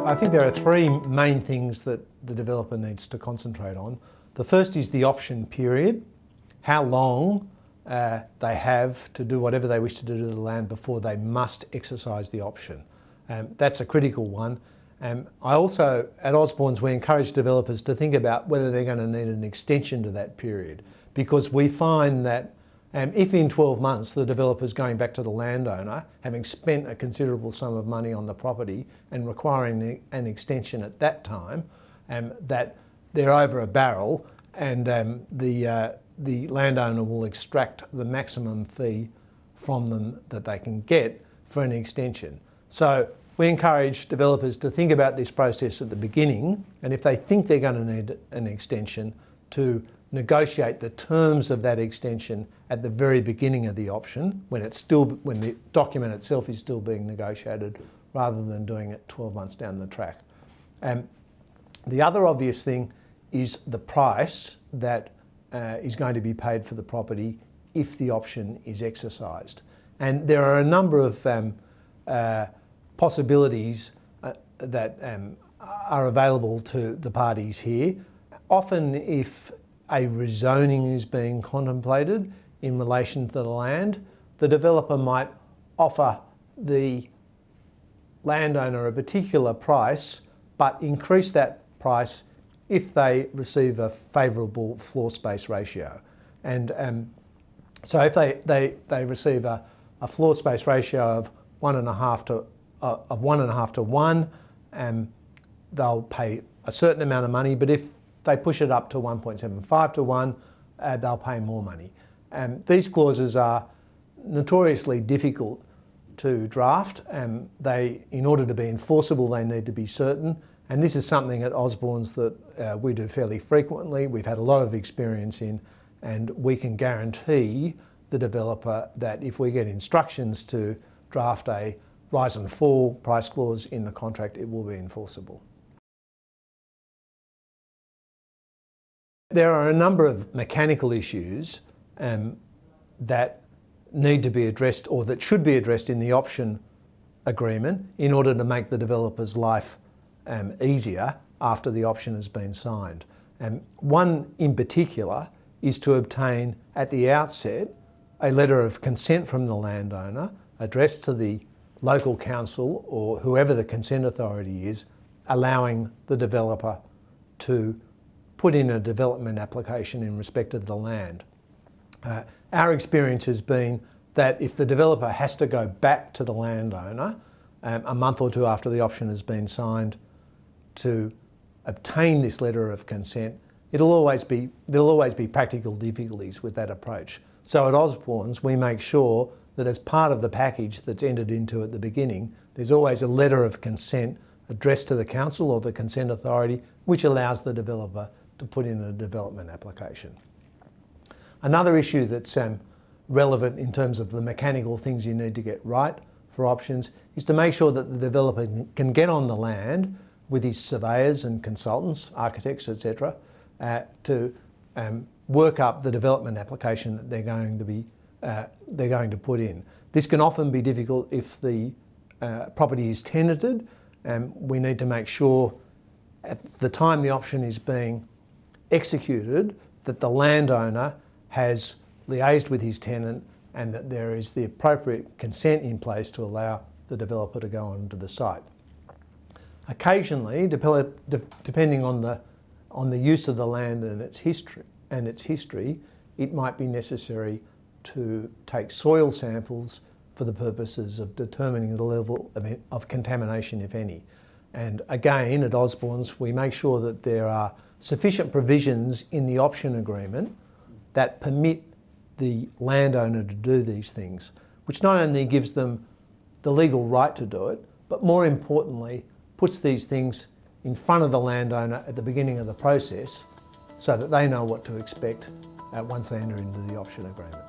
I think there are three main things that the developer needs to concentrate on. The first is the option period, how long they have to do whatever they wish to do to the land before they must exercise the option. That's a critical one. I also, at Osborne's, we encourage developers to think about whether they're going to need an extension to that period, because we find that if in 12 months the developer's going back to the landowner, having spent a considerable sum of money on the property and requiring an extension at that time, that they're over a barrel and the landowner will extract the maximum fee from them that they can get for an extension. So we encourage developers to think about this process at the beginning, and if they think they're going to need an extension, to negotiate the terms of that extension at the very beginning of the option, when the document itself is still being negotiated, rather than doing it 12 months down the track. The other obvious thing is the price that is going to be paid for the property if the option is exercised. And there are a number of possibilities that are available to the parties here. Often, if a rezoning is being contemplated in relation to the land, the developer might offer the landowner a particular price, but increase that price if they receive a favourable floor space ratio. And so if they receive a floor space ratio of 1.5 to 1, they'll pay a certain amount of money, but if they push it up to 1.75 to 1, they'll pay more money. These clauses are notoriously difficult to draft. In order to be enforceable, they need to be certain. And this is something at Osborne's that we do fairly frequently. We've had a lot of experience in, and we can guarantee the developer that if we get instructions to draft a rise and fall price clause in the contract, it will be enforceable. There are a number of mechanical issues that need to be addressed, or that should be addressed in the option agreement, in order to make the developer's life easier after the option has been signed. One in particular is to obtain at the outset a letter of consent from the landowner addressed to the local council or whoever the consent authority is, allowing the developer to put in a development application in respect of the land. Our experience has been that if the developer has to go back to the landowner a month or two after the option has been signed to obtain this letter of consent, there'll always be practical difficulties with that approach. So at Osborne's, we make sure that as part of the package that's entered into at the beginning, there's always a letter of consent addressed to the council or the consent authority, which allows the developer to put in a development application. Another issue that's relevant in terms of the mechanical things you need to get right for options is to make sure that the developer can get on the land with his surveyors and consultants, architects, etc., to work up the development application that they're going to put in. This can often be difficult if the property is tenanted. We need to make sure at the time the option is being executed that the landowner has liaised with his tenant and that there is the appropriate consent in place to allow the developer to go onto the site. Occasionally, depending on the use of the land and its history, it might be necessary to take soil samples for the purposes of determining the level of contamination, if any. And again, at Osborne's, we make sure that there are sufficient provisions in the option agreement that permit the landowner to do these things, which not only gives them the legal right to do it, but more importantly, puts these things in front of the landowner at the beginning of the process so that they know what to expect once they enter into the option agreement.